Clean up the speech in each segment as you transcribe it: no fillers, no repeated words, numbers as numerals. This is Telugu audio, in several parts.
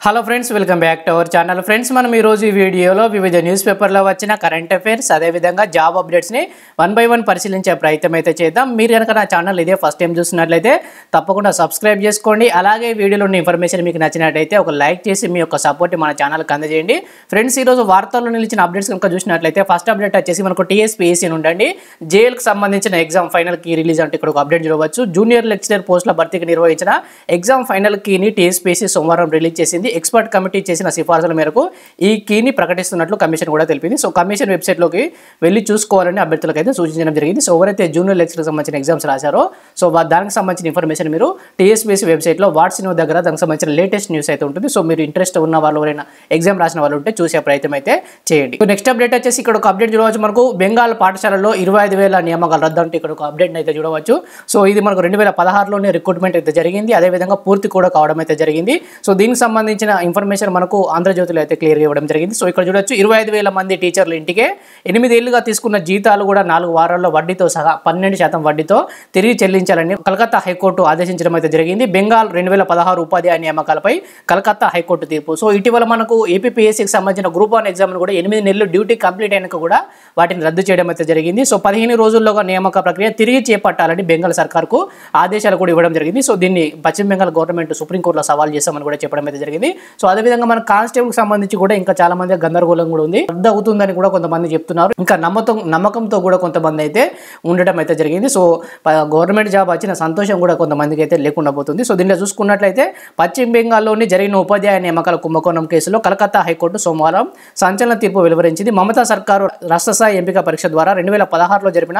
Hello friends, welcome back to our channel. Friends, మనం ఈరోజు ఈ వీడియోలో వివిధ న్యూస్ పేపర్లో వచ్చిన కరెంట్ అఫైర్స్ అదేవిధంగా జాబ్ అప్డేట్స్ని 1 by 1 పరిశీలించే ప్రయత్నం అయితే చేద్దాం. మీరు కనుక నా ఛానల్ ఇదే ఫస్ట్ టైం చూస్తున్నట్లయితే తప్పకుండా సబ్స్క్రైబ్ చేసుకోండి. అలాగే వీడియోలో ఉన్న ఇన్ఫర్మేషన్ మీకు నచ్చినట్లయితే ఒక లైక్ చేసి మీ యొక్క సపోర్ట్ మన ఛానల్కి అందజేయండి. ఫ్రెండ్స్, ఈరోజు వార్తల్లో నిలిచిన అప్డేట్స్ కనుక చూసినట్లయితే ఫస్ట్ అప్డేట్ వచ్చేసి మనకు టీఎస్పీఎస్సీ నుండి జేఎల్కి సంబంధించిన ఎగ్జామ్ ఫైనల్ కీ రిలీజ్ అంటే ఇక్కడ ఒక అప్డేట్ చూడవచ్చు. జూనియర్ లెక్చరర్ పోస్టుల భర్తీకి నిర్వహించిన ఎగ్జామ్ ఫైనల్ కీని టీఎస్పీఎస్సీ సోమవారం రిలీజ్ చేసింది. ఎక్స్పర్ట్ కమిటీ చేసిన సిఫార్సుల మేరకు ఈ కీని ప్రకటిస్తున్నట్లు కమిషన్ కూడా తెలిపింది. సో కమిషన్ వెబ్సైట్లోకి వెళ్ళి చూసుకోవాలని అభ్యర్థులకు అయితే సూచించడం జరిగింది. సో ఎవరైతే జూనియర్ లెక్చర్కి సంబంధించిన ఎగ్జామ్స్ రాశారో సో దానికి సంబంధించిన ఇన్ఫర్మేషన్ మీరు టీఎస్పీఎస్సీ వెబ్సైట్లో వాట్స్ న్యూస్ దగ్గర దానికి సంబంధించిన లేటెస్ట్ న్యూస్ అయితే ఉంటుంది. సో మీరు ఇంట్రెస్ట్ ఉన్న వాళ్ళు ఎవరైనా ఎగ్జామ్ రాసిన వాళ్ళు ఉంటే చూసే ప్రయత్నం అయితే చేయండి. నెక్స్ట్ అప్డేట్ వచ్చేసి ఇక్కడ ఒక అప్డేట్ చూడవచ్చు. మనకు బెంగాల్ పాఠశాలలో 25,000 నియామకాలు రద్దు అంటే ఇక్కడ ఒక అప్డేట్ అయితే చూడవచ్చు. సో ఇది మనకు 2016లోనే రిక్రూట్మెంట్ అయితే జరిగింది. అదేవిధంగా పూర్తి కూడా కావడం అయితే జరిగింది. సో దీనికి సంబంధించిన ఇన్ఫర్మేషన్ మనకు ఆంధ్రజ్యోతిలో అయితే క్లియర్గా ఇవ్వడం జరిగింది. సో ఇక్కడ చూడొచ్చు 25,000 మంది టీచర్లు ఇంటికే 8 ఏళ్లుగా తీసుకున్న జీతాలు కూడా 4 వారాల్లో వడ్డీతో సహా 12% వడ్డీతో తిరిగి చెల్లించాలని కలకత్తా హైకోర్టు ఆదేశించడం అయితే జరిగింది. బెంగాల్ 2016 ఉపాధ్యాయ నియామకాలపై కలకత్తా హైకోర్టు తీర్పు. సో ఇటీవల మనకు ఏపీపీఎస్సీకి సంబంధించిన గ్రూప్ 1 ఎగ్జామ్ కూడా 8 నెలలు డ్యూటీ కంప్లీట్ అయినాక కూడా వాటిని రద్దు చేయడం అయితే జరిగింది. సో 15 రోజుల్లోగా నియామక ప్రక్రియ తిరిగి చేపట్టాలని బెంగాల్ సర్కార్కు ఆదేశాలు కూడా ఇవ్వడం జరిగింది. సో దీన్ని పశ్చిమ బెంగాల్ గవర్నమెంట్ సుప్రీంకోర్టులో సవాల్ చేస్తామని కూడా చెప్పడం అయితే జరిగింది. సో అదేవిధంగా మన కానిస్టేబుల్కి సంబంధించి కూడా ఇంకా చాలా మంది గందరగోళం కూడా ఉంది. రద్దు అవుతుందని కూడా కొంతమంది చెప్తున్నారు. ఇంకా నమ్మకంతో కూడా కొంతమంది అయితే ఉండడం అయితే జరిగింది. సో గవర్నమెంట్ జాబ్ వచ్చిన సంతోషం కూడా కొంతమందికి అయితే లేకుండా పోతుంది. సో దీంట్లో చూసుకున్నట్లయితే పశ్చిమ బెంగాల్లోని జరిగిన ఉపాధ్యాయ నియామకాల కుంభకోణం కేసులో కలకత్తా హైకోర్టు సోమవారం సంచలన తీర్పు వెలువరించింది. మమతా సర్కారు రాష్ట్ర స్థాయి ఎంపిక పరీక్ష ద్వారా 2016లో జరిపిన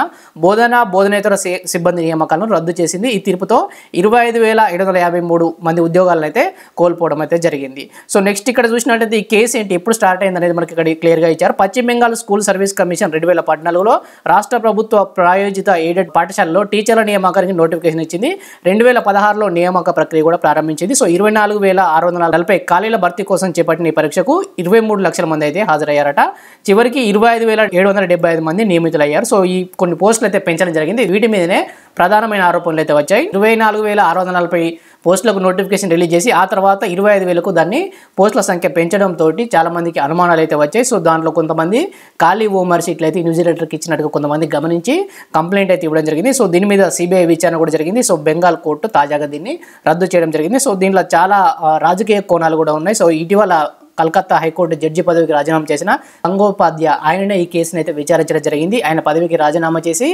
బోధనేతర సిబ్బంది నియామకాలను రద్దు చేసింది. ఈ తీర్పుతో 25,753 మంది ఉద్యోగాలను అయితే కోల్పోవడం అయితే జరిగింది. సో నెక్స్ట్ ఇక్కడ చూసినట్లయితే ఈ కేసు ఏంటి, ఎప్పుడు స్టార్ట్ అయింది అనేది మనకి ఇక్కడ క్లియర్గా ఇచ్చారు. పశ్చిమ బెంగాల్ స్కూల్ సర్వీస్ కమిషన్ 2014లో రాష్ట్ర ప్రభుత్వ ప్రాయోజిత ఎయిడెడ్ పాఠశాలలో టీచర్ల నియామకానికి నోటిఫికేషన్ ఇచ్చింది. 2016లో నియామక ప్రక్రియ కూడా ప్రారంభించింది. సో 24,640 ఖాళీల భర్తీ కోసం చేపట్టిన ఈ పరీక్షకు 23 లక్షల మంది అయితే హాజరయ్యారట. చివరికి 25,775 మంది నియమితులయ్యారు. సో ఈ కొన్ని పోస్టులు అయితే పెంచడం జరిగింది. వీటి మీదనే ప్రధానమైన ఆరోపణలు అయితే వచ్చాయి. 24,640 పోస్టులకు నోటిఫికేషన్ రిలీజ్ చేసి ఆ తర్వాత 25,000కు దాన్ని పోస్టుల సంఖ్య పెంచడంతో చాలా మందికి అనుమానాలు అయితే వచ్చాయి. సో దాంట్లో కొంతమంది ఖాళీ ఓమర్ సీట్లు అయితే న్యూజిలేటర్కి ఇచ్చినట్టుగా కొంతమంది గమనించి కంప్లైంట్ అయితే ఇవ్వడం జరిగింది. సో దీని మీద సిబిఐ విచారణ కూడా జరిగింది. సో బెంగాల్ కోర్టు తాజాగా దీన్ని రద్దు చేయడం జరిగింది. సో దీంట్లో చాలా రాజకీయ కోణాలు కూడా ఉన్నాయి. సో ఇటీవల కలకత్తా హైకోర్టు జడ్జి పదవికి రాజీనామా చేసిన గంగోపాధ్యాయ ఆయననే ఈ కేసును అయితే విచారించడం జరిగింది. ఆయన పదవికి రాజీనామా చేసి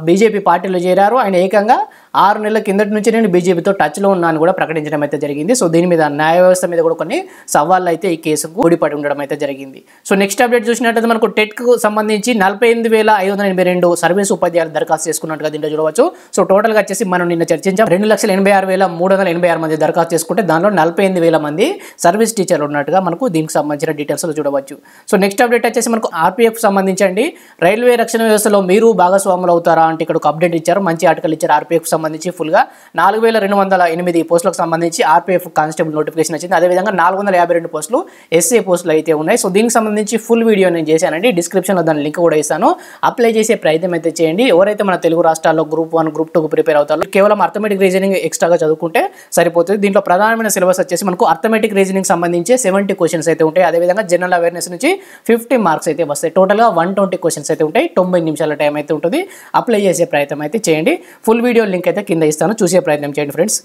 బీజేపీ పార్టీలో చేరారు. ఆయన ఏకంగా 6 నెలల కిందటి నుంచి నేను బీజేపీతో టచ్లో ఉన్నాను కూడా ప్రకటించడం అయితే జరిగింది. సో దీని మీద న్యాయ వ్యవస్థ మీద కూడా కొన్ని సవాళ్ళు అయితే ఈ కేసుకు ఊడిపడి ఉండడం అయితే జరిగింది. సో నెక్స్ట్ అప్డేట్ చూసినట్లయితే మనకు టెట్కు సంబంధించి 48,582 సర్వీస్ ఉపాధ్యాయులు దరఖాస్తు చేసుకున్నట్టుగా దీంట్లో చూడవచ్చు. సో టోటల్గా వచ్చేసి మనం నిన్న చర్చించాం 2,86,386 మంది దరఖాస్తు చేసుకుంటే దానిలో 48,000 మంది సర్వీస్ టీచర్లు ఉన్నట్టుగా మనకు దీనికి సంబంధించిన డీటెయిల్స్లో చూడవచ్చు. సో నెక్స్ట్ అప్డేట్ వచ్చేసి మనకు ఆర్పీఎఫ్ సంబంధించండి రైల్వే రక్షణ వ్యవస్థలో మీరు భాగస్వాములు అవుతారా అంటే ఇక్కడ ఒక అప్డేట్ ఇచ్చారు. మంచి ఆర్టికల్ ఇచ్చారు. ఆర్పీఎఫ్ సంబంధించి ఫుల్గా 4,208 పోస్టులకు సంబంధించి ఆర్పీఎఫ్ కానిస్టేబుల్ నోటిఫికేషన్ వచ్చింది. అదేవిధంగా 452 పోస్టులు ఎస్ఏ పోస్టులు అయితే ఉన్నాయి. సో దీనికి సంబంధించి ఫుల్ వీడియో నేను చేశానండి. డిస్క్రిప్షన్లో దాని లింక్ కూడా ఇస్తాను. అప్లై చేసే ప్రయత్నం అయితే చేయండి. ఎవరైతే మన తెలుగు రాష్ట్రాల్లో గ్రూప్ 1 గ్రూప్ 2 ప్రిపేర్ అవుతారో కేవలం అర్థమెటిక్ రీజనింగ్ ఎక్స్ట్రాగా చదువుకుంటే సరిపోతుంది. దీంట్లో ప్రధానమైన సిలబస్ వచ్చేసి మనకు అర్థమెటిక్ రీజనింగ్ సంబంధించి 70 క్వశ్చన్స్ అయితే ఉంటాయి. అదేవిధంగా జనరల్ అవేర్నెస్ నుంచి 50 మార్క్స్ అయితే వస్తాయి. టోటల్గా 120 క్వశ్చన్స్ అయితే ఉంటాయి. 90 నిమిషాల టైం అయితే ఉంటుంది. అప్లై చేసే ప్రయత్నం అయితే చేయండి. ఫుల్ వీడియో లింక్ అయితే కింద ఇస్తాను, చూసే ప్రయత్నం చేయండి ఫ్రెండ్స్.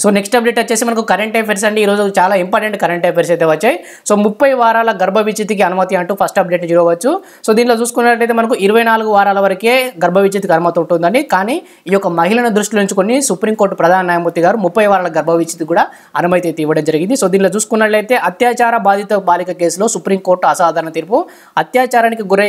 సో నెక్స్ట్ అప్డేట్ వచ్చేసి మనకు కరెంట్ అఫైర్స్ అండి. ఈరోజు చాలా ఇంపార్టెంట్ కరెంట్ అఫైర్స్ అయితే వచ్చాయి. సో 30 వారాల గర్భ విచ్ఛితికి అనుమతి అంటూ ఫస్ట్ అప్డేట్ చూడవచ్చు. సో దీనిలో చూసుకున్నట్లయితే మనకు 24 వారాల వరకే గర్భ విచ్ఛితికి అనుమతి ఉంటుందండి. కానీ ఈ యొక్క మహిళను దృష్టిలో ఉంచుకొని సుప్రీంకోర్టు ప్రధాన న్యాయమూర్తి గారు 30 వారాల గర్భ విచ్ఛితికి కూడా అనుమతి అయితే ఇవ్వడం జరిగింది. సో దీనిలో చూసుకున్నట్లయితే అత్యాచార బాధిత బాలిక కేసులో సుప్రీంకోర్టు అసాధారణ తీర్పు. అత్యాచారానికి గురై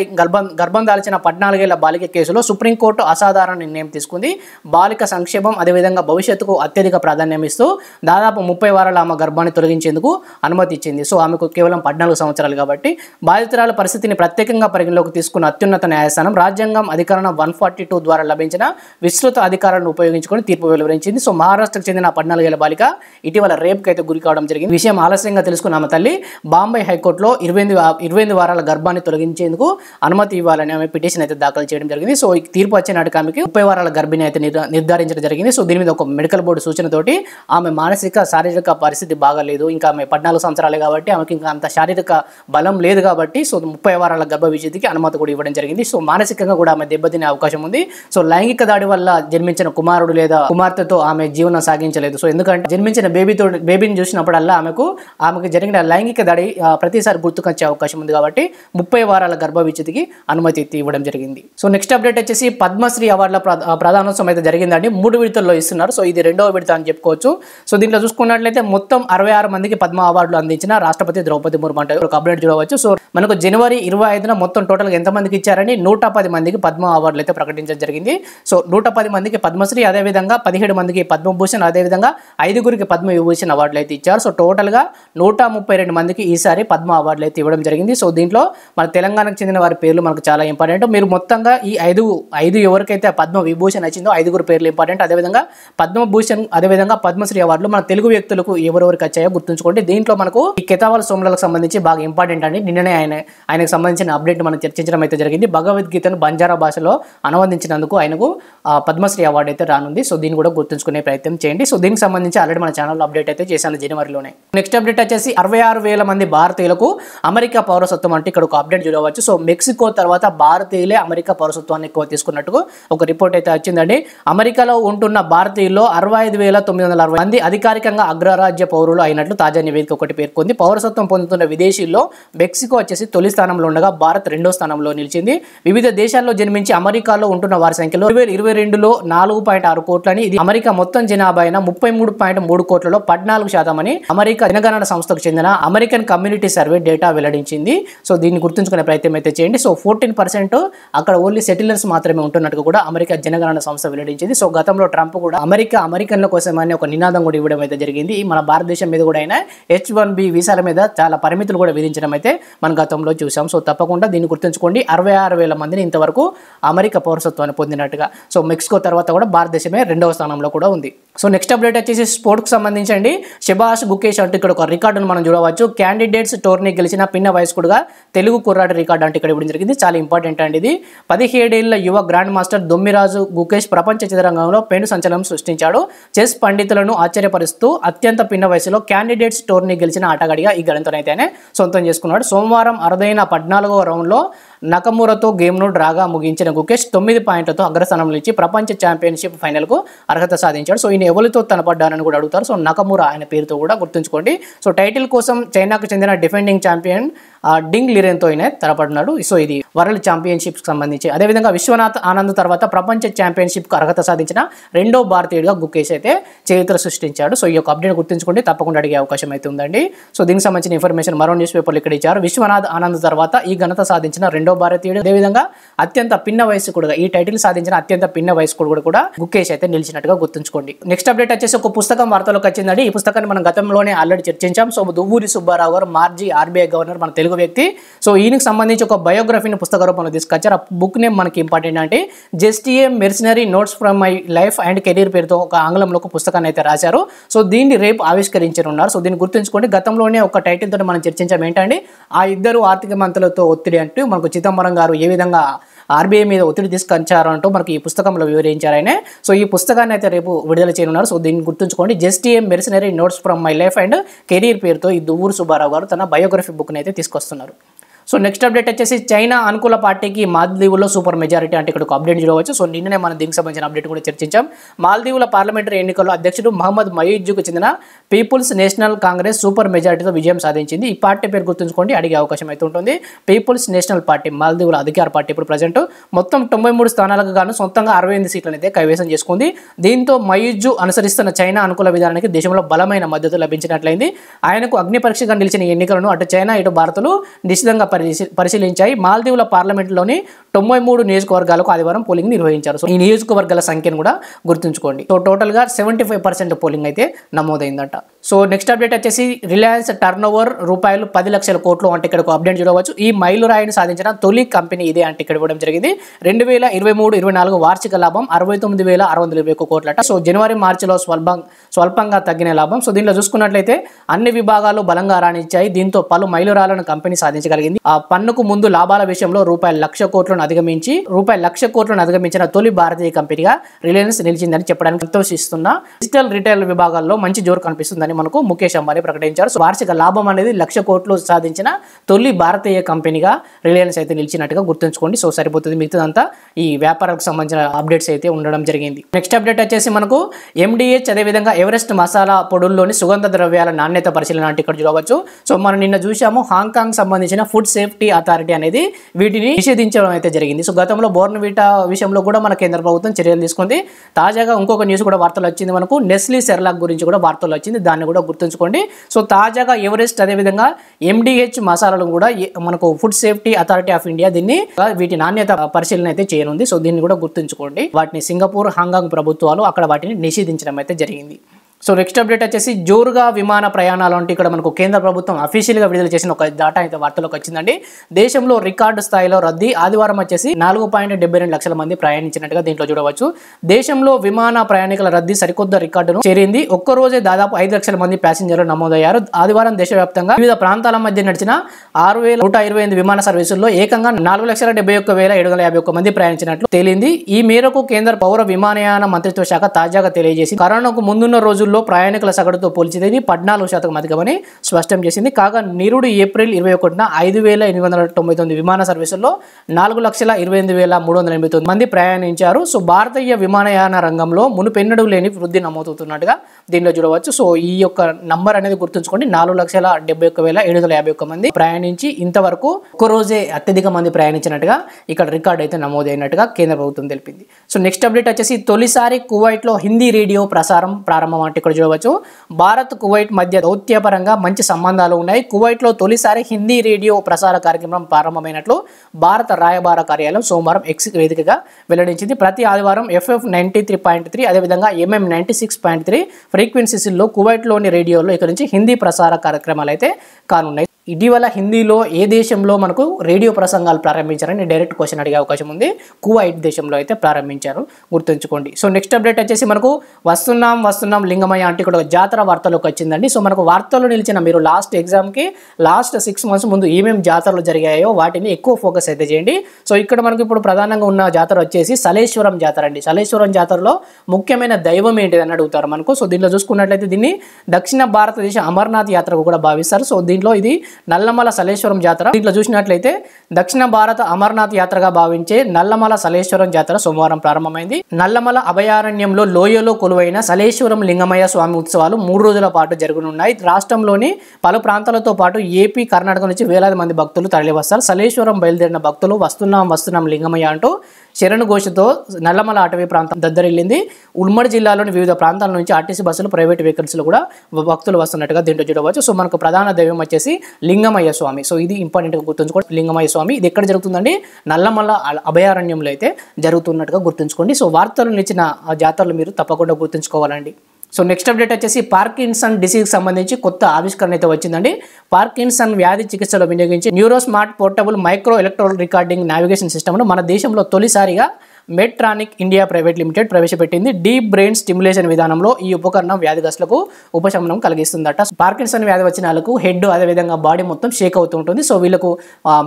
గర్భం దాల్చిన 14 ఏళ్ల బాలిక కేసులో సుప్రీంకోర్టు అసాధారణ నిర్ణయం తీసుకుంది. బాలిక సంక్షేమం అదేవిధంగా భవిష్యత్తుకు అత్యధిక ప్రాధాన్యం ఇస్తూ దాదాపు 30 వారాల ఆమె గర్భాన్ని తొలగించేందుకు అనుమతి ఇచ్చింది. సో ఆమెకు కేవలం 14 సంవత్సరాలు కాబట్టి బాధితురాల పరిస్థితిని ప్రత్యేకంగా పరిగణలోకి తీసుకున్న అత్యున్నత న్యాయస్థానం రాజ్యాంగం అధికరణ 142 ద్వారా లభించిన విస్తృత అధికారాలను ఉపయోగించుకొని తీర్పు వెలువరించింది. సో మహారాష్ట్రకు చెందిన 14 ఏళ్ల బాలిక ఇటీవల రేప్కి అయితే గురి కావడం జరిగింది. విషయం ఆలస్యంగా తెలుసుకున్న ఆమె తల్లి బాంబే హైకోర్టులో 28 వారాల గర్భాన్ని తొలగించేందుకు అనుమతి ఇవ్వాలని ఆమె పిటిషన్ అయితే దాఖలు చేయడం జరిగింది. సో ఈ తీర్పు వచ్చే నాటికి ఆమెకి 30 వారాల గర్భిణి అయితే నిర్ధారించడం జరిగింది. సో దీని మీద ఒక మెడికల్ బోర్డు సూచనతోటి ఆమె మానసిక శారీరక పరిస్థితి బాగాలేదు. ఇంకా ఆమె 14 సంవత్సరాలే కాబట్టి ఆమెకి ఇంకా అంత శారీరక బలం లేదు కాబట్టి సో 30 వారాల గర్భ విచ్ఛేదికి అనుమతి కూడా ఇవ్వడం జరిగింది. సో మానసికంగా కూడా ఆమె దెబ్బతినే అవకాశం ఉంది. సో లైంగిక దాడి వల్ల జన్మించిన కుమారుడు లేదా కుమార్తెతో ఆమె జీవనం సాగించలేదు. సో ఎందుకంటే జన్మించిన బేబీని చూసినప్పుడల్లా ఆమెకు జరిగిన లైంగిక దాడి ప్రతిసారి గుర్తుకొచ్చే అవకాశం ఉంది కాబట్టి 30 వారాల గర్భ విచ్ఛేదికి అనుమతి ఇవ్వడం జరిగింది. సో నెక్స్ట్ అప్డేట్ వచ్చేసి పద్మశ్రీ అవార్డుల ప్రధానోత్సవం అయితే జరిగిందండి. 3 విడతల్లో ఇస్తున్నారు. సో ఇది 2వ విడత అని చెప్పుకోవచ్చు. సో దీంట్లో చూసుకున్నట్లయితే మొత్తం 66 మందికి పద్మ అవార్డులు అందించిన రాష్ట్రపతి ద్రౌపది ముర్ము అంటే ఒక అప్డేట్ చూడవచ్చు. సో మనకు జనవరి 25న మొత్తం టోటల్గా ఎంతమందికి ఇచ్చారని 110 మందికి పద్మ అవార్డులు అయితే ప్రకటించడం జరిగింది. సో 110 మందికి పద్మశ్రీ, అదేవిధంగా 17 మందికి పద్మభూషణ్, అదేవిధంగా 5గురికి పద్మ విభూషణ్ అవార్డులు అయితే ఇచ్చారు. సో టోటల్గా 132 మందికి ఈసారి పద్మ అవార్డులు అయితే ఇవ్వడం జరిగింది. సో దీంట్లో మన తెలంగాణకు చెందిన వారి పేర్లు మనకు చాలా ఇంపార్టెంట్. మీరు మొత్తంగా ఈ ఐదు ఎవరికైతే పద్మ విభూషణ్ వచ్చిందో 5గురు పేర్లు ఇంపార్టెంట్. అదేవిధంగా పద్మభూషణ్, అదేవిధంగా పద్మశ్రీ అవార్డులు మన తెలుగు వ్యక్తులకు ఎవరెవరికి వచ్చాయో గుర్తుంచుకోండి. దీంట్లో మనకు ఈ కెతావాల సోమలకు సంబంధించి బాగా ఇంపార్టెంట్ అండి. నిన్ననే ఆయనకు సంబంధించిన అప్డేట్ మనం చర్చించడం అయితే జరిగింది. భగవద్గీతను బంజారా భాషలో అనువదించినందుకు ఆయనకు పద్మశ్రీ అవార్డు అయితే రానుంది. సో దీన్ని కూడా గుర్తుంచుకునే ప్రయత్నం చేయండి. సో దీనికి సంబంధించి ఆల్రెడీ మన ఛానల్లో అప్డేట్ అయితే చేశాను జనవరిలోనే. నెక్స్ట్ అప్డేట్ వచ్చేసి 66,000 మంది భారతీయులకు అమెరికా పౌరసత్వం అంటే ఇక్కడ ఒక అప్డేట్ చూడవచ్చు. సో మెక్సికో తర్వాత భారతీయులే అమెరికా పౌరసత్వాన్ని ఎక్కువ తీసుకున్నట్టుగా ఒక రిపోర్ట్ అయితే వచ్చిందండి. అమెరికాలో ఉంటున్న భారతీయుల్లో 65,960 మంది అధికారికంగా అగ్రరాజ్య పౌరులు అయినట్లు తాజా నివేదిక ఒకటి పేర్కొంది. పౌరసత్వం పొందుతున్న విదేశీల్లో మెక్సికో వచ్చేసి తొలి స్థానంలో ఉండగా భారత్ 2వ స్థానంలో నిలిచింది. వివిధ దేశాల్లో జన్మించి అమెరికాలో ఉంటున్న వారి సంఖ్యలో 2022లో 4.6 కోట్లని, ఇది అమెరికా మొత్తం జనాభా అయిన 33.3 కోట్లలో 14% అని అమెరికా జనగణన సంస్థకు చెందిన అమెరికన్ కమ్యూనిటీ సర్వే డేటా వెల్లడించింది. సో దీన్ని గుర్తుంచుకునే ప్రయత్నం అయితే చేయండి. సో 14% అక్కడ ఓన్లీ సెటిలర్స్ మాత్రమే ఉంటున్నట్టుగా కూడా అమెరికా జనగణన సంస్థ వెల్లడించింది. సో గతంలో ట్రంప్ కూడా అమెరికన్ల కోసం అని ఒక నినాదం కూడా ఇవ్వడం అయితే జరిగింది. మన భారతదేశం మీద కూడా అయినా H1B వీసాల మీద చాలా పరిమితులు కూడా విధించడం అయితే మన గతంలో చూసాం. సో తప్పకుండా దీన్ని గుర్తుంచుకోండి. 66,000 మందిని ఇంతవరకు అమెరికా పౌరసత్వాన్ని పొందినట్టుగా. సో మెక్సికో తర్వాత కూడా భారతదేశమే 2వ స్థానంలో కూడా ఉంది. సో నెక్స్ట్ అప్డేట్ వచ్చేసి స్పోర్ట్స్కి సంబంధించండి. శభాష్ గుకేష్ అంటూ ఇక్కడ ఒక రికార్డును మనం చూడవచ్చు. క్యాండిడేట్స్ టోర్నీ గెలిచిన పిన్న వయస్కుడుగా తెలుగు కుర్రాడి రికార్డు అంటే ఇక్కడ ఇవ్వడం జరిగింది. చాలా ఇంపార్టెంట్ అండి ఇది. 17 ఏళ్ల యువ గ్రాండ్ మాస్టర్ దొమ్మిరాజు గుకేష్ ప్రపంచ చదరంగంలో పెను సంచలనం సృష్టించాడు. చెస్ పండితులను ఆశ్చర్యపరుస్తూ అత్యంత పిన్న వయసులో క్యాండిడేట్స్ టోర్నీ గెలిచిన ఆటగాడిగా ఈ ఘనతనైతేనే సొంతం చేసుకున్నాడు. సోమవారం అరుదైన 14వ రౌండ్లో నకమురతో గేమ్ను డ్రాగా ముగించిన గుకేష్ 9 పాయింట్లతో అగ్రస్థానంలో ఇచ్చి ప్రపంచ ఛాంపియన్షిప్ ఫైనల్కు అర్హత సాధించాడు. సో ఈయన ఎవరితో తలపడ్డారని కూడా అడుగుతారు. సో నకమురా ఆయన పేరుతో కూడా గుర్తుంచుకోండి. సో టైటిల్ కోసం చైనాకు చెందిన డిఫెండింగ్ ఛాంపియన్ డింగ్ లిరెన్తో ఆయన తలపడినాడు. సో ఇది వరల్డ్ ఛాంపియన్షిప్కి సంబంధించి. అదేవిధంగా విశ్వనాథ్ ఆనంద్ తర్వాత ప్రపంచ ఛాంపియన్షిప్కు అర్హత సాధించిన 2వ భారతీయుడిగా గుకేష్ అయితే చరిత్ర సృష్టించాడు. సో ఈ యొక్క అప్డేట్ గుర్తుంచుకోండి, తప్పకుండా అడిగే అవకాశం అయితే ఉందండి. సో దీనికి సంబంధించిన ఇన్ఫర్మేషన్ మరో న్యూస్ పేపర్లు ఇక్కడ ఇచ్చారు. విశ్వనాథ్ ఆనంద్ తర్వాత ఈ ఘనత సాధించిన 2వ భారతీయుడు, అదేవిధంగా అత్యంత పిన్న వయస్కుడుగా ఈ టైటిల్ సాధించిన అత్యంత పిన్న వయస్కుడు కూడా గుకేష్ అయితే నిలిచినట్టుగా గుర్తుంచుకోండి. నెక్స్ట్ అప్డేట్ వచ్చేసి ఒక పుస్తకం వార్తలోకి వచ్చిందండి. ఈ పుస్తకాన్ని మనం గతంలోనే ఆల్రెడీ చర్చించాం. సో దువ్వూరి సుబ్బారావు గారు, మాజీ RBI గవర్నర్, మన తెలుగు వ్యక్తి. సో ఈయనకి సంబంధించి ఒక బయోగ్రఫీని పుస్తక రూపంలో తీసుకొచ్చారు. ఆ బుక్ నేమ్ మనకి ఇంపార్టెంట్ అంటే just a మెర్సనరీ notes from my life and career పేరుతో ఒక ఆంగ్లంలో ఒక పుస్తకాన్ని అయితే రాశారు. సో దీన్ని రేపు ఆవిష్కరించనున్నారు. సో దీన్ని గుర్తుంచుకోండి. గతంలోనే ఒక టైటిల్ తోటి మనం చర్చించాం. ఏంటంటే ఆ ఇద్దరు ఆర్థిక మంత్రులతో ఒత్తిడి అంటూ మనకు చిదంబరం గారు ఏ విధంగా RBI మీద ఒత్తిడి తీసుకొచ్చారు అంటూ మనకి ఈ పుస్తకంలో వివరించారు ఆయన. సో ఈ పుస్తకాన్ని అయితే రేపు విడుదల చేయనున్నారు. సో దీన్ని గుర్తుంచుకోండి. Just a మెర్సనరీ notes from my life and career పేరుతో ఈ దువ్వూరు సుబ్బారావు గారు తన బయోగ్రఫీ బుక్ని అయితే తీసుకొస్తున్నారు. సో నెక్స్ట్ అప్డేట్ వచ్చేసి చైనా అనుకూల పార్టీకి మాల్దీవుల్లో సూపర్ మెజారిటీ అంటే ఇక్కడ ఒక అప్డేట్ చూడవచ్చు. సో నిన్ననే మనం దీనికి సంబంధించిన అప్డేట్ కూడా చర్చించాం. మాల్దీవుల పార్లమెంటరీ ఎన్నికల్లో అధ్యక్షుడు మహమ్మద్ మయీజ్కు చెందిన పీపుల్స్ నేషనల్ కాంగ్రెస్ సూపర్ మెజారిటీతో విజయం సాధించింది. ఈ పార్టీ పేరు గుర్తుంచుకోండి, అడిగే అవకాశం అయితే ఉంటుంది. పీపుల్స్ నేషనల్ పార్టీ మాల్దీవుల అధికార పార్టీ ఇప్పుడు ప్రజెంట్ మొత్తం 93 స్థానాలకు గాను సొంతంగా 68 సీట్లను అయితే కైవసం చేసుకుంది. దీంతో మయీజు అనుసరిస్తున్న చైనా అనుకూల విధానానికి దేశంలో బలమైన మద్దతు లభించినట్లయింది. ఆయనకు అగ్ని పరీక్షగా నిలిచిన ఎన్నికలను అటు చైనా ఇటు భారత్లు నిశ్చితంగా పరిశీలించాయి. మాల్దీవుల పార్లమెంట్లోని 93 నియోజకవర్గాలకు ఆదివారం పోలింగ్ నిర్వహించారు. సో ఈ నియోజకవర్గాల సంఖ్యను కూడా గుర్తుంచుకోండి. సో టోటల్గా 75% పోలింగ్ అయితే నమోదైందట. సో నెక్స్ట్ అప్డేట్ వచ్చేసి రిలయన్స్ టర్న్ ఓవర్ రూపాయలు 10 లక్షల కోట్లు అంటే ఇక్కడ ఒక అప్డేట్ చూడవచ్చు. ఈ మైలురాయిని సాధించిన తొలి కంపెనీ ఇదే అంటే ఇక్కడ ఇవ్వడం జరిగింది. 2023-24 వార్షిక లాభం 69,621 కోట్లట. సో జనవరి మార్చిలో స్వల్పంగా తగ్గిన లాభం. సో దీనిలో చూసుకున్నట్లయితే అన్ని విభాగాలు బలంగా రాణించాయి. దీంతో పలు మైలురాళ్లను కంపెనీ సాధించగలిగింది. పన్నుకు ముందు లాభాల విషయంలో రూపాయల 1,00,00,000 అధిగమించిన తొలి భారతీయ కంపెనీగా రిలయన్స్ నిలిచిందని చెప్పడానికి సంతోషిస్తున్న డిజిటల్ రిటైల్ విభాగాల్లో మంచి జోరు కనిపిస్తుందని మనకు ముఖేష్ అంబానీ ప్రకటించారు. సో వార్షిక లాభం అనేది 1,00,00,000 కోట్లు సాధించిన తొలి భారతీయ కంపెనీగా రిలయన్స్ అయితే నిలిచినట్టుగా గుర్తుంచుకోండి. సో సరిపోతుంది, మిగతాదంతా ఈ వ్యాపారాలకు సంబంధించిన అప్డేట్స్ అయితే ఉండడం జరిగింది. నెక్స్ట్ అప్డేట్ వచ్చేసి మనకు MDH అదేవిధంగా ఎవరెస్ట్ మసాలా పొడుల్లోని సుగంధ ద్రవ్యాల నాణ్యత పరిశీలన అంటే ఇక్కడ చూడవచ్చు. సో మనం నిన్న చూసాము హాంకాంగ్ సంబంధించిన ఫుడ్ సేఫ్టీ అథారిటీ అనేది వీటిని నిషేధించడం అయితే జరిగింది. సో గతంలో బోర్న్విటా విషయంలో కూడా మన కేంద్ర ప్రభుత్వం చర్యలు తీసుకుంది. తాజాగా ఇంకొక న్యూస్ కూడా వార్తలు వచ్చింది, మనకు నెస్లీ సెర్లాక్ గురించి కూడా వార్తలు వచ్చింది, దాన్ని కూడా గుర్తుంచుకోండి. సో తాజాగా ఎవరెస్ట్ అదేవిధంగా MDH మసాలాలు కూడా మనకు food safety authority of India వీటి నాణ్యత పరిశీలన అయితే చేయనుంది. సో దీన్ని కూడా గుర్తుంచుకోండి. వాటిని సింగపూర్, హాంకాంగ్ ప్రభుత్వాలు అక్కడ వాటిని నిషేధించడం అయితే జరిగింది. సో నెక్స్ట్ అప్డేట్ వచ్చేసి జోరుగా విమాన ప్రయాణాలు అంటే ఇక్కడ మనకు కేంద్ర ప్రభుత్వం అఫీషియల్గా విడుదల చేసిన ఒక డేటా అయితే వార్తలోకి వచ్చిందండి. దేశంలో రికార్డు స్థాయిలో రద్దీ, ఆదివారం వచ్చేసి 4.72 లక్షల మంది ప్రయాణించినట్టుగా దీంట్లో చూడవచ్చు. దేశంలో విమాన ప్రయాణికుల రద్దీ సరికొత్త రికార్డును చేరింది. ఒక్కరోజే దాదాపు 5 లక్షల మంది ప్యాసింజర్లు నమోదయ్యారు. ఆదివారం దేశవ్యాప్తంగా వివిధ ప్రాంతాల మధ్య నడిచిన 6,128 విమాన సర్వీసుల్లో ఏకంగా 4,71,751 మంది ప్రయాణించినట్లు తేలింది. ఈ మేరకు కేంద్ర పౌర విమానయాన మంత్రిత్వ శాఖ తాజాగా తెలియజేసింది. కరోనాకు ముందున్న రోజుల్లో ప్రయాణికుల సగటుతో పోల్చితే 14% అధికమని స్పష్టం చేసింది. కాగా నిరుడు ఏప్రిల్ 21న 5,899 విమాన సర్వీసుల్లో 4,28,389 మంది ప్రయాణించారు. సో భారతీయ విమానయాన రంగంలో మునుపెన్నడూ లేని వృద్ధి నమోదవుతున్నట్టుగా దీనిలో చూడవచ్చు. సో ఈ యొక్క నంబర్ అనేది గుర్తుంచుకోండి, 4,71,751 మంది ప్రయాణించి ఇంతవరకు ఒక్కరోజే అత్యధిక మంది ప్రయాణించినట్టుగా ఇక్కడ రికార్డ్ అయితే నమోదైనట్టుగా కేంద్ర ప్రభుత్వం తెలిపింది. సో నెక్స్ట్ అప్డేట్ వచ్చేసి తొలిసారి కువైట్లో హిందీ రేడియో ప్రసారం ప్రారంభం అంటే ఇక్కడ చూడవచ్చు. భారత్ కువైట్ మధ్య దౌత్యపరంగా మంచి సంబంధాలు ఉన్నాయి. కువైట్లో తొలిసారి హిందీ రేడియో ప్రసార కార్యక్రమం ప్రారంభమైనట్లు భారత రాయబార కార్యాలయం సోమవారం ఎక్స్ వేదికగా వెల్లడించింది. ప్రతి ఆదివారం FF 93.3 అదేవిధంగా MM 96.3 ఫ్రీక్వెన్సీస్లో కువైట్లోని రేడియోలో ఇక్కడ నుంచి హిందీ ప్రసార కార్యక్రమాలు అయితే కానున్నాయి. ఇటీవల హిందీలో ఏ దేశంలో మనకు రేడియో ప్రసంగాలు ప్రారంభించారని డైరెక్ట్ క్వశ్చన్ అడిగే అవకాశం ఉంది. కువైట్ దేశంలో అయితే ప్రారంభించారు, గుర్తుంచుకోండి. సో నెక్స్ట్ అప్డేట్ వచ్చేసి మనకు వస్తున్నాం లింగమయ్య అంటే ఇక్కడ జాతర వార్తలోకి వచ్చిందండి. సో మనకు వార్తల్లో నిలిచిన మీరు లాస్ట్ ఎగ్జామ్కి లాస్ట్ 6 months ముందు ఏమేమి జాతరలు జరిగాయో వాటిని ఎక్కువ ఫోకస్ అయితే చేయండి. సో ఇక్కడ మనకు ఇప్పుడు ప్రధానంగా ఉన్న జాతర వచ్చేసి సలేశ్వరం జాతర అండి. సలేశ్వరం జాతరలో ముఖ్యమైన దైవం ఏంటిది అని అడుగుతారు మనకు. సో దీంట్లో చూసుకున్నట్లయితే దీన్ని దక్షిణ భారతదేశ అమర్నాథ్ యాత్రకు కూడా భావిస్తారు. సో దీంట్లో ఇది నల్లమల సలేశ్వరం జాతర. దీంట్లో చూసినట్లయితే దక్షిణ భారత అమర్నాథ్ యాత్రగా భావించే నల్లమల సలేశ్వరం జాతర సోమవారం ప్రారంభమైంది. నల్లమల అభయారణ్యంలో లోయలో కొలువైన సలేశ్వరం లింగమయ్య స్వామి ఉత్సవాలు 3 రోజుల పాటు జరగనున్నాయి. రాష్ట్రంలోని పలు ప్రాంతాలతో పాటు ఏపీ, కర్ణాటక నుంచి వేలాది మంది భక్తులు తరలివస్తారు. సలేశ్వరం బయలుదేరిన భక్తులు వస్తున్నాం లింగమయ్య అంటూ శరణు ఘోషతో నల్లమల అటవీ ప్రాంతం దద్దరిల్లింది. ఉమ్మడి జిల్లాలోని వివిధ ప్రాంతాల నుంచి ఆర్టీసీ బస్సులు, ప్రైవేట్ వెహికల్స్లో కూడా భక్తులు వస్తున్నట్టుగా దీంట్లో చూడవచ్చు. సో మనకు ప్రధాన దైవం వచ్చేసి లింగమయ్య స్వామి. సో ఇది ఇంపార్టెంట్గా గుర్తుంచుకోండి. లింగమయ్య స్వామి ఇది ఎక్కడ జరుగుతుందండి? నల్లమల అభయారణ్యంలో అయితే జరుగుతున్నట్టుగా గుర్తుంచుకోండి. సో వార్తలు నిలిచిన ఆ జాతరలు మీరు తప్పకుండా గుర్తుంచుకోవాలండి. సో నెక్స్ట్ అప్డేట్ వచ్చేసి పార్కిన్సన్ డిసీజ్ సంబంధించి కొత్త ఆవిష్కరణ అయితే వచ్చిందండి. పార్కిన్సన్ వ్యాధి చికిత్సలో వినియోగించి neurosmart portable micro electro recording navigation సిస్టమ్ను మన దేశంలో తొలిసారిగా మెడ్ట్రానిక్ ఇండియా ప్రైవేట్ లిమిటెడ్ ప్రవేశపెట్టింది. డీప్ బ్రెయిన్ స్టిమ్యులేషన్ విధానంలో ఈ ఉపకరణం వ్యాధిగ్రస్తులకు ఉపశమనం కలిగిస్తుందట. పార్కిన్సన్ వ్యాధి వచ్చిన వాళ్ళకు హెడ్ అదేవిధంగా బాడీ మొత్తం షేక్ అవుతూ ఉంటుంది. సో వీళ్ళకు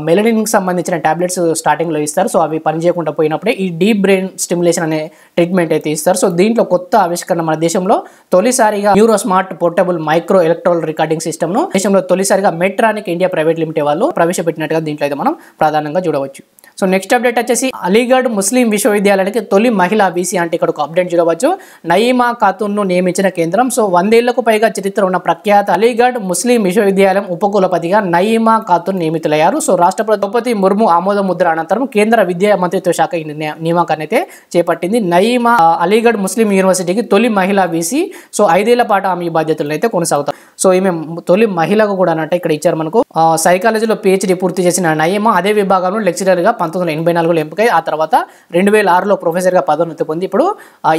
మెలనిన్కి సంబంధించిన టాబ్లెట్స్ స్టార్టింగ్లో ఇస్తారు. సో అవి పనిచేయకుండా పోయినప్పుడే ఈ డీప్ బ్రెయిన్ స్టిమ్యులేషన్ అనే ట్రీట్మెంట్ అయితే ఇస్తారు. సో దీంట్లో కొత్త ఆవిష్కరణ మన దేశంలో తొలిసారిగా న్యూరోస్మార్ట్ పోర్టబుల్ మైక్రో ఎలక్ట్రో రికార్డింగ్ సిస్టమ్ను దేశంలో తొలిసారిగా మెడ్ట్రానిక్ ఇండియా ప్రైవేట్ లిమిటెడ్ వాళ్ళు ప్రవేశపెట్టినట్టుగా దీంట్లో అయితే మనం ప్రధానంగా చూడవచ్చు. సో నెక్స్ట్ అప్డేట్ వచ్చేసి అలీగఢ్ ముస్లిం విశ్వవిద్యాలయానికి తొలి మహిళా వీసీ అంటే ఇక్కడ ఒక అప్డేట్ చూడవచ్చు. నయీమా ఖాతున్ను నియమించిన కేంద్రం. సో 100 ఏళ్లకు పైగా చరిత్ర ఉన్న ప్రఖ్యాత అలీగఢ్ ముస్లిం విశ్వవిద్యాలయం ఉపకులపతిగా నయీమా ఖాతున్ నియమితులయ్యారు. సో రాష్ట్రపతి ద్రౌపది ముర్ము ఆమోద ముద్ర అనంతరం కేంద్ర విద్యా మంత్రిత్వ శాఖ ఈ నియామకాన్ని అయితే చేపట్టింది. నయీమా అలీగఢ్ ముస్లిం యూనివర్సిటీకి తొలి మహిళా వీసీ. సో 5 ఏళ్ల పాటు ఆమె ఈ బాధ్యతలను అయితే కొనసాగుతారు. సో ఈమె తొలి మహిళకు కూడా అంటే ఇక్కడ ఇచ్చారు మనకు. సైకాలజీలో PhD పూర్తి చేసిన నయీమా అదే విభాగంలో లెక్చరర్గా 1984లో ఎంపికై ఆ తర్వాత 2006లో ప్రొఫెసర్గా పదోన్నతి పొంది ఇప్పుడు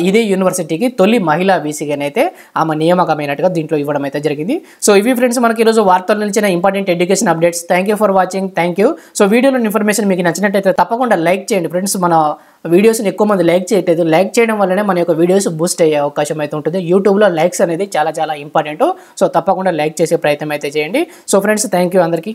ఇదే యూనివర్సిటీకి తొలి మహిళా వీసీగానైతే ఆమె నియామకమైనట్టుగా దీంట్లో ఇవ్వడం అయితే జరిగింది. సో ఇవి ఫ్రెండ్స్ మనకి ఈరోజు వార్తలు నిలిచిన important education updates. Thank you for watching. Thank you. So వీడియోలో ఇన్ఫర్మేషన్ మీకు నచ్చినట్టయితే తప్పకుండా లైక్ చేయండి ఫ్రెండ్స్. మన వీడియోస్ని ఎక్కువ మంది లైక్ చేయట్లేదు. లైక్ చేయడం వల్లనే మన యొక్క వీడియోస్ బూస్ట్ అయ్యే అవకాశం అయితే ఉంటుంది. యూట్యూబ్లో లైక్స్ అనేది చాలా ఇంపార్టెంట్. సో తప్పకుండా లైక్ చేసే ప్రయత్నం అయితే చేయండి. సో ఫ్రెండ్స్ థ్యాంక్ యూ అందరికీ.